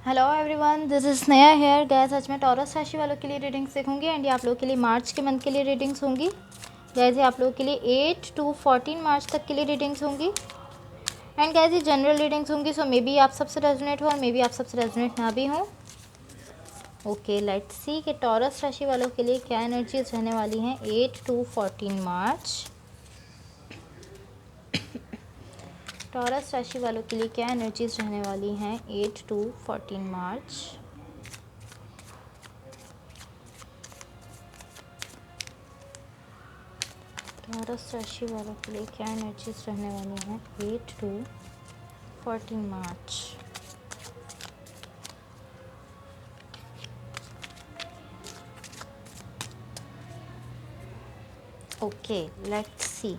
Hello everyone, this is Sneha here. Guys आज मैं taurus राशि वालों के लिए रीडिंग्स देखूंगी एंड ये आप लोगों के लिए मार्च के मंथ के लिए रीडिंग्स होंगी। गैस ये आप लोगों के लिए 8 to 14 मार्च तक के लिए रीडिंग्स होंगी एंड गैस ये जनरल रीडिंग्स होंगी। सो मे बी आप सबसे रेजोनेट हो और मे बी आप सबसे रेजोनेट ना भी हो। ओके, लेट्स सी कि टॉरस राशि वालों के लिए क्या एनर्जीज रहने वाली हैं 8 to 14 मार्च। टॉरस राशि वालों के लिए क्या एनर्जीज रहने वाली हैं 8 to 14 मार्च। टॉरस राशि वालों के लिए क्या एनर्जीज रहने वाली हैं 8 to 14 March. Okay, let's see.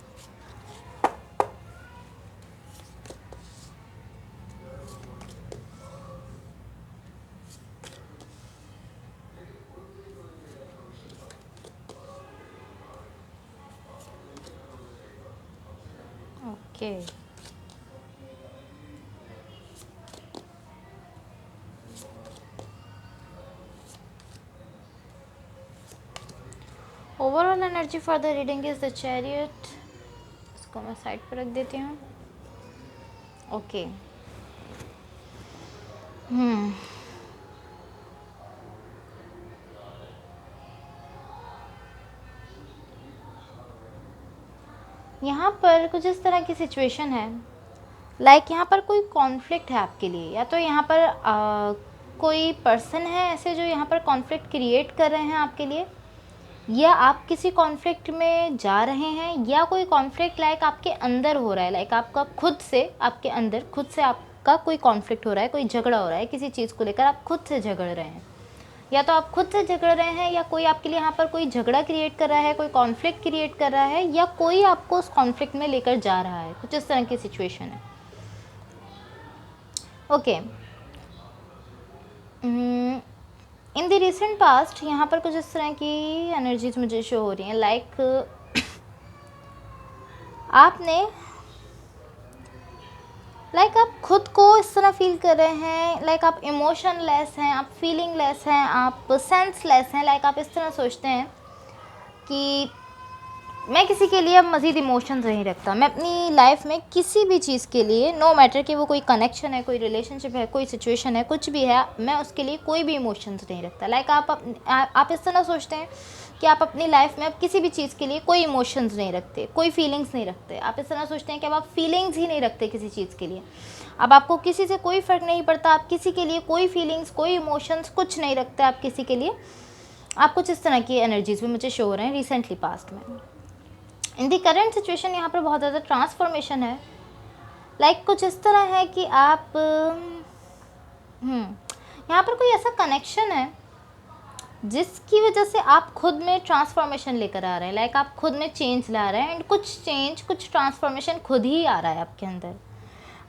Okay, overall energy for the reading is the chariot. इसको मैं साइड पर रख देती हूँ। ओके, यहाँ पर कुछ इस तरह की सिचुएशन है, लाइक यहाँ पर कोई कॉन्फ्लिक्ट है आपके लिए, या तो यहाँ पर कोई पर्सन है ऐसे जो यहाँ पर कॉन्फ्लिक्ट क्रिएट कर रहे हैं आपके लिए, या आप किसी कॉन्फ्लिक्ट में जा रहे हैं, या कोई कॉन्फ्लिक्ट लाइक आपके अंदर हो रहा है, लाइक आपका खुद से आपके अंदर खुद से आपका कोई कॉन्फ्लिक्ट हो रहा है, कोई झगड़ा हो रहा है किसी चीज़ को लेकर, आप खुद से झगड़ रहे हैं, या तो आप खुद से झगड़ रहे हैं, या कोई आपके लिए यहाँ पर कोई झगड़ा क्रिएट कर रहा है, कोई कॉन्फ्लिक्ट क्रिएट कर रहा है, या कोई आपको उस कॉन्फ्लिक्ट में लेकर जा रहा है। कुछ इस तरह की सिचुएशन है। Okay, in the recent past यहाँ पर कुछ इस तरह की एनर्जीज मुझे शो हो रही हैं, लाइक आपने आप खुद को इस तरह फील कर रहे हैं, लाइक आप इमोशन लेस हैं, आप फीलिंग लेस हैं, आप सेंस लेस हैं, लाइक आप इस तरह सोचते हैं कि मैं किसी के लिए अब मज़ीद इमोशंस नहीं रखता। मैं अपनी लाइफ में किसी भी चीज़ के लिए, नो मैटर कि वो कोई कनेक्शन है, कोई रिलेशनशिप है, कोई सिचुएशन है, कुछ भी है, मैं उसके लिए कोई भी इमोशंस नहीं रखता। लाइक आप इस तरह सोचते हैं कि आप अपनी लाइफ में अब किसी भी चीज़ के लिए कोई इमोशंस नहीं रखते, कोई फीलिंग्स नहीं रखते। आप इस तरह सोचते हैं कि अब आप फीलिंग्स ही नहीं रखते किसी चीज़ के लिए। अब आपको किसी से कोई फ़र्क नहीं पड़ता, आप किसी के लिए कोई फीलिंग्स, कोई इमोशंस कुछ नहीं रखते आप किसी के लिए। आप कुछ इस तरह की एनर्जीज भी मुझे शो हो रहे हैं रिसेंटली पास्ट में। इन दी करेंट सिचुएशन यहाँ पर बहुत ज़्यादा ट्रांसफॉर्मेशन है, लाइक कुछ इस तरह है कि आप यहाँ पर कोई ऐसा कनेक्शन है जिसकी वजह से आप खुद में ट्रांसफॉर्मेशन लेकर आ रहे हैं, लाइक आप खुद में चेंज ला रहे हैं एंड कुछ ट्रांसफॉर्मेशन खुद ही आ रहा है आपके अंदर।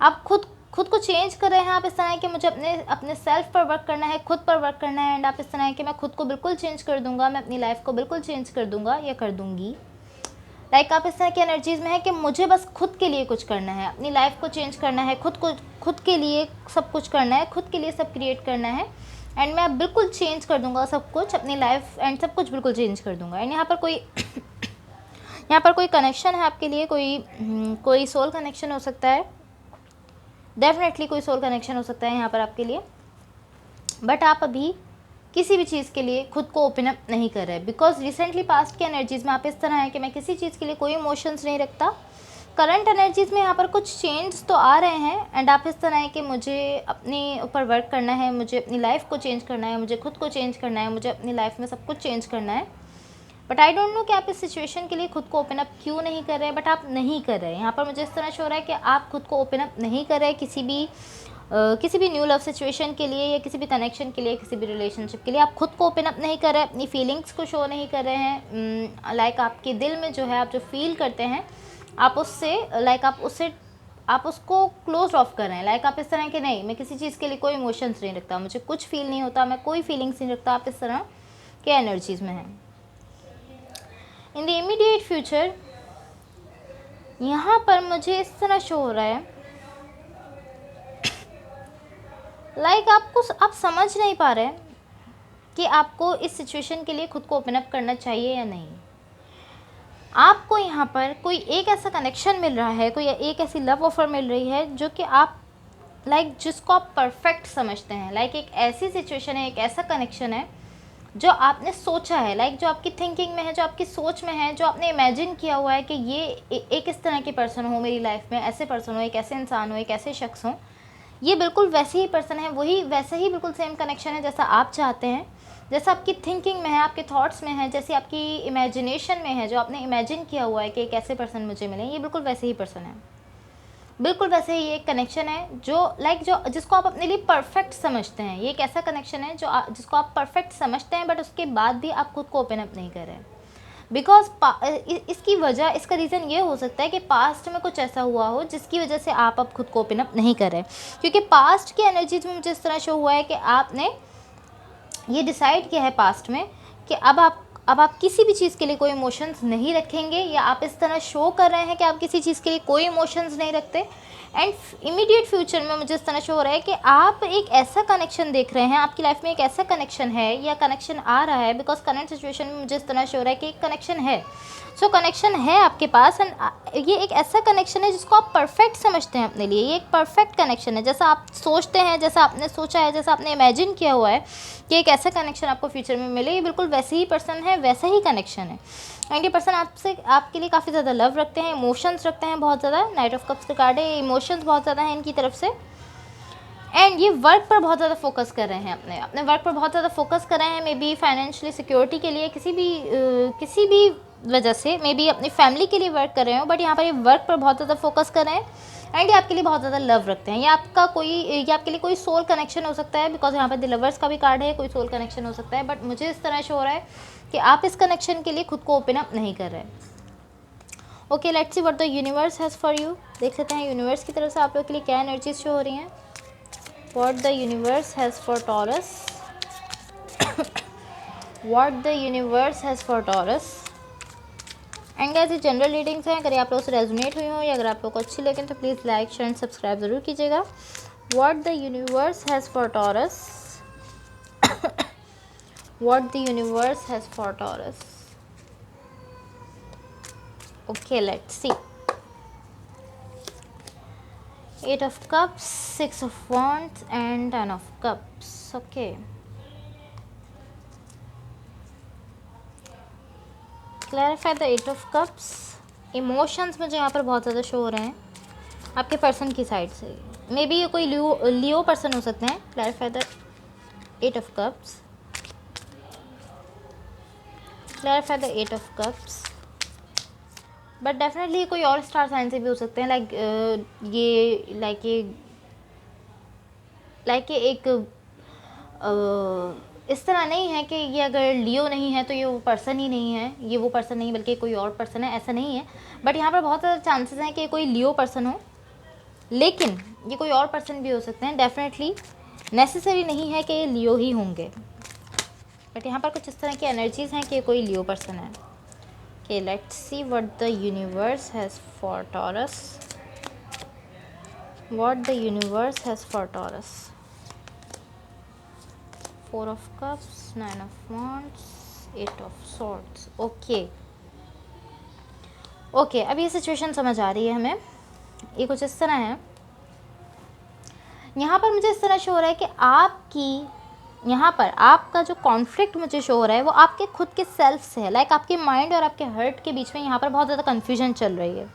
आप खुद को चेंज कर रहे हैं। आप इस तरह है कि मुझे अपने सेल्फ पर वर्क करना है, खुद पर वर्क करना है, एंड आप इस तरह है कि मैं खुद को बिल्कुल चेंज कर दूंगा, मैं अपनी लाइफ को बिल्कुल चेंज कर दूंगा या कर दूंगी। लाइक आप इस तरह की एनर्जीज़ में है कि मुझे बस खुद के लिए कुछ करना है, अपनी लाइफ को चेंज करना है, खुद के लिए सब कुछ करना है, खुद के लिए सब क्रिएट करना है, एंड मैं बिल्कुल चेंज कर दूंगा सब कुछ, अपनी लाइफ एंड सब कुछ बिल्कुल चेंज कर दूंगा। एंड यहाँ पर कोई कनेक्शन है आपके लिए, कोई सोल कनेक्शन हो सकता है, डेफिनेटली कोई सोल कनेक्शन हो सकता है यहाँ पर आपके लिए, बट आप अभी किसी भी चीज़ के लिए खुद को ओपन अप नहीं कर रहे, बिकॉज रिसेंटली पास्ट की एनर्जीज़ में आप इस तरह है कि मैं किसी चीज़ के लिए कोई इमोशंस नहीं रखता। करंट एनर्जीज़ में यहाँ पर कुछ चेंज तो आ रहे हैं, एंड आप इस तरह है कि मुझे अपने ऊपर वर्क करना है, मुझे अपनी लाइफ को चेंज करना है, मुझे खुद को चेंज करना है, मुझे अपनी लाइफ में सब कुछ चेंज करना है। बट आई डोंट नो कि आप इस सिचुएशन के लिए खुद को ओपन अप क्यों नहीं कर रहे हैं, बट आप नहीं कर रहे हैं। यहाँ पर मुझे इस तरह शो हो रहा है कि आप खुद को ओपन अप नहीं कर रहे किसी भी न्यू लव सिचुएशन के लिए, या किसी भी कनेक्शन के लिए, किसी भी रिलेशनशिप के लिए आप खुद को ओपन अप नहीं कर रहे हैं, अपनी फीलिंग्स को शो नहीं कर रहे हैं। लाइक आपके दिल में जो है, आप जो फील करते हैं, आप उसको क्लोज ऑफ कर रहे हैं। लाइक आप इस तरह के नहीं, मैं किसी चीज़ के लिए कोई इमोशंस नहीं रखता, मुझे कुछ फील नहीं होता, मैं कोई फीलिंग्स नहीं रखता। आप इस तरह के एनर्जीज़ में हैं। इन द इमीडिएट फ्यूचर यहाँ पर मुझे इस तरह शो हो रहा है लाइक आप समझ नहीं पा रहे कि आपको इस सिचुएशन के लिए खुद को ओपन अप करना चाहिए या नहीं। आपको यहाँ पर कोई एक ऐसा कनेक्शन मिल रहा है, कोई एक ऐसी लव ऑफर मिल रही है जो कि आप जिसको आप परफेक्ट समझते हैं। एक ऐसी सिचुएशन है, एक ऐसा कनेक्शन है जो आपने सोचा है, जो आपकी थिंकिंग में है, जो आपकी सोच में है, जो आपने इमेजिन किया हुआ है कि ये एक इस तरह के पर्सन हो मेरी लाइफ में, ऐसे पर्सन हो, एक ऐसे इंसान हो, एक ऐसे शख्स हो, ये बिल्कुल वैसे ही पर्सन है, वही वैसे ही बिल्कुल सेम कनेक्शन है जैसा आप चाहते हैं, जैसा आपकी थिंकिंग में है, आपके थॉट्स में है, जैसे आपकी इमेजिनेशन में है, जो आपने इमेजिन किया हुआ है कि एक ऐसे पर्सन मुझे मिले, ये बिल्कुल वैसे ही पर्सन है, बिल्कुल वैसे ही एक कनेक्शन है जो जिसको आप अपने लिए परफेक्ट समझते हैं। ये एक ऐसा कनेक्शन है जिसको आप परफेक्ट समझते हैं, बट उसके बाद भी आप खुद को ओपन अप नहीं कर रहे हैं। बिकॉज इसकी वजह, इसका रीज़न ये हो सकता है कि पास्ट में कुछ ऐसा हुआ हो जिसकी वजह से आप अब खुद को ओपन अप नहीं कर रहे, क्योंकि पास्ट की एनर्जीज में मुझे इस तरह शो हुआ है कि आपने ये डिसाइड किया है पास्ट में कि अब आप किसी भी चीज़ के लिए कोई इमोशंस नहीं रखेंगे, या आप इस तरह शो कर रहे हैं कि आप किसी चीज़ के लिए कोई इमोशंस नहीं रखते। एंड इमीडिएट फ्यूचर में मुझे इस तरह शो हो रहा है कि आप एक ऐसा कनेक्शन देख रहे हैं, आपकी लाइफ में एक ऐसा कनेक्शन है या कनेक्शन आ रहा है, बिकॉज करंट सिचुएशन में मुझे इस तरह शो हो रहा है कि एक कनेक्शन है। सो कनेक्शन है आपके पास, एंड ये एक ऐसा कनेक्शन है जिसको आप परफेक्ट समझते हैं अपने लिए। ये एक परफेक्ट कनेक्शन है, जैसा आप सोचते हैं, जैसा आपने सोचा है, जैसा आपने इमेजिन किया हुआ है कि एक ऐसा कनेक्शन आपको फ्यूचर में मिले, ये बिल्कुल वैसे ही पर्सन है, वैसा ही कनेक्शन है। एंड ये पर्सन आपके लिए काफ़ी ज़्यादा लव रखते हैं, इमोशंस रखते हैं बहुत ज़्यादा। नाइट ऑफ कप्स के कार्ड है, इमोशंस बहुत ज़्यादा हैं इनकी तरफ से। एंड ये वर्क पर बहुत ज़्यादा फोकस कर रहे हैं, अपने वर्क पर बहुत ज़्यादा फोकस कर रहे हैं। मे बी फाइनेंशियली सिक्योरिटी के लिए, किसी भी वजह से, मे बी अपनी फैमिली के लिए वर्क कर रहे हो, बट यहाँ पर ये वर्क पर बहुत ज़्यादा फोकस कर रहे हैं। एंड ये आपके लिए बहुत ज़्यादा लव रखते हैं। ये आपके लिए कोई सोल कनेक्शन हो सकता है, बिकॉज यहाँ पर द लवर्स का भी कार्ड है, कोई सोल कनेक्शन हो सकता है। बट मुझे इस तरह शो हो रहा है कि आप इस कनेक्शन के लिए खुद को ओपन अप नहीं कर रहे। Okay, let's see what the universe has for you. देख लेते हैं यूनिवर्स की तरफ से आप लोग के लिए क्या एनर्जीज शो हो रही हैं। What the universe has for taurus, what the universe has for taurus. And guys, ये जनरल रीडिंग्स हैं, अगर आप लोगों से रेजोनेट हुई हो या अगर आप लोग को अच्छी लगे तो please like, share and subscribe ज़रूर कीजिएगा। What the universe has for taurus, what the universe has for taurus. Okay, let's see. 8 of cups, 6 of wands and 10 of cups. Okay, clarify the 8 of cups। Emotions मुझे यहाँ पर बहुत ज़्यादा show हो रहे हैं आपके पर्सन की साइड से। मे बी ये कोई लियो पर्सन हो सकते हैं। Clarify the 8 of cups, clarify the 8 of cups। But definitely कोई और स्टार साइन से भी हो सकते हैं। इस तरह नहीं है कि ये अगर लियो नहीं है तो ये वो पर्सन ही नहीं है, ये वो पर्सन नहीं बल्कि कोई और पर्सन है, ऐसा नहीं है। बट यहाँ पर बहुत ज़्यादा चांसेस हैं कि कोई लियो पर्सन हो, लेकिन ये कोई और पर्सन भी हो सकते हैं। डेफिनेटली नेसेसरी नहीं है कि ये लियो ही होंगे, बट यहाँ पर कुछ इस तरह की एनर्जीज़ हैं कि कोई लियो पर्सन है। Okay, let's see what the universe has for Taurus. What the universe has for Taurus. 4 of cups, 9 of wands, 8 of swords. Okay. Okay, अब ये सिचुएशन समझ आ रही है हमें। ये कुछ इस तरह है। यहाँ पर मुझे इस तरह शो हो रहा है कि यहाँ पर आपका जो कॉन्फ्लिक्ट मुझे शो हो रहा है वो आपके खुद के सेल्फ से है। आपके माइंड और आपके हर्ट के बीच में यहाँ पर बहुत ज़्यादा कन्फ्यूजन चल रही है।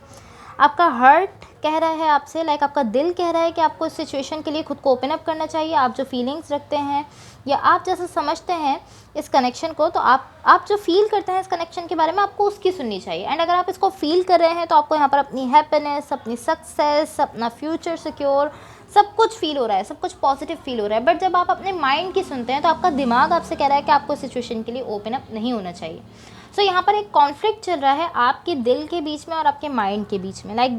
आपका हर्ट कह रहा है आपसे, आपका दिल कह रहा है कि आपको इस सिचुएशन के लिए खुद को ओपन अप करना चाहिए। आप जो फीलिंग्स रखते हैं या आप जैसा समझते हैं इस कनेक्शन को, तो आप जो फील करते हैं इस कनेक्शन के बारे में, आपको उसकी सुननी चाहिए। एंड अगर आप इसको फील कर रहे हैं तो आपको यहाँ पर अपनी हैप्पीनेस, अपनी सक्सेस, अपना फ्यूचर सिक्योर, सब कुछ फील हो रहा है, सब कुछ पॉजिटिव फील हो रहा है। बट जब आप अपने माइंड की सुनते हैं तो आपका दिमाग आपसे कह रहा है कि आपको सिचुएशन के लिए ओपन अप नहीं होना चाहिए। सो यहाँ पर एक कॉन्फ्लिक्ट चल रहा है आपके दिल के बीच में और आपके माइंड के बीच में।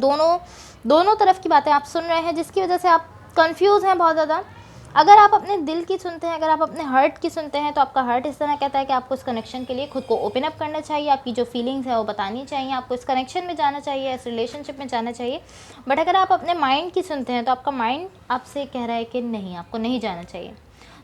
दोनों तरफ की बातें आप सुन रहे हैं, जिसकी वजह से आप कंफ्यूज हैं बहुत ज़्यादा। अगर आप अपने दिल की सुनते हैं, अगर आप अपने हार्ट की सुनते हैं, तो आपका हार्ट इस तरह कहता है कि आपको इस कनेक्शन के लिए खुद को ओपन अप करना चाहिए, आपकी जो फीलिंग्स है वो बतानी चाहिए, आपको इस कनेक्शन में जाना चाहिए, इस रिलेशनशिप में जाना चाहिए। बट अगर आप अपने माइंड की सुनते हैं तो आपका माइंड आपसे कह रहा है कि नहीं, आपको नहीं जाना चाहिए।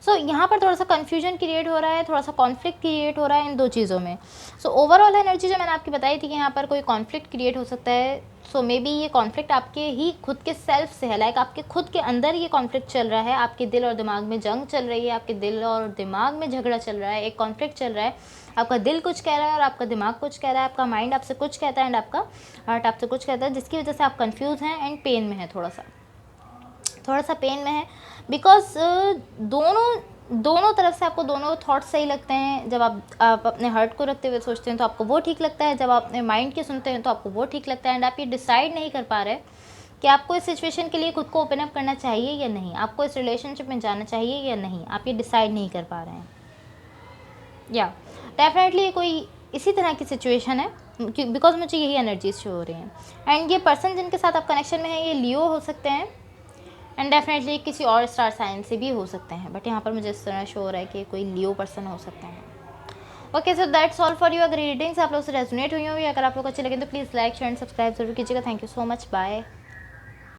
सो यहाँ पर थोड़ा सा कन्फ्यूजन क्रिएट हो रहा है, थोड़ा सा कॉन्फ्लिक्ट क्रिएट हो रहा है इन दो चीज़ों में। सो ओवरऑल एनर्जी जो मैंने आपकी बताई थी कि यहाँ पर कोई कॉन्फ्लिक्ट क्रिएट हो सकता है, सो मे बी ये कॉन्फ्लिक्ट आपके ही खुद के सेल्फ से है, लाइक आपके खुद के अंदर ये कॉन्फ्लिक्ट चल रहा है, आपके दिल और दिमाग में जंग चल रही है, आपके दिल और दिमाग में झगड़ा चल रहा है, एक कॉन्फ्लिक्ट चल रहा है। आपका दिल कुछ कह रहा है और आपका दिमाग कुछ कह रहा है, आपका माइंड आपसे कुछ कहता है एंड आपका हार्ट आपसे कुछ कहता है, जिसकी वजह से आप कन्फ्यूज़ हैं एंड पेन में है, थोड़ा सा पेन में है। बिकॉज दोनों तरफ से आपको दोनों थॉट्स सही लगते हैं। जब आप अपने हार्ट को रखते हुए सोचते हैं तो आपको वो ठीक लगता है, जब आप अपने माइंड के सुनते हैं तो आपको वो ठीक लगता है। एंड आप ये डिसाइड नहीं कर पा रहे कि आपको इस सिचुएशन के लिए खुद को ओपन अप करना चाहिए या नहीं, आपको इस रिलेशनशिप में जाना चाहिए या नहीं, आप ये डिसाइड नहीं कर पा रहे हैं। या डेफिनेटली कोई इसी तरह की सिचुएशन है, बिकॉज मुझे यही एनर्जीज शो हो रही हैं। एंड ये पर्सन जिनके साथ आप कनेक्शन में हैं ये लियो हो सकते हैं एंड डेफिनेटली किसी और स्टार साइन से भी हो सकते हैं, बट यहाँ पर मुझे इस तरह शो हो रहा है कि कोई लियो पर्सन हो सकते हैं। Okay, so that's all for you. अगर रीडिंग्स आप लोग से रेजोनेट हुई होंगी, अगर आप लोग अच्छे लगे तो please like share and subscribe जरूर कीजिएगा। Thank you so much, bye.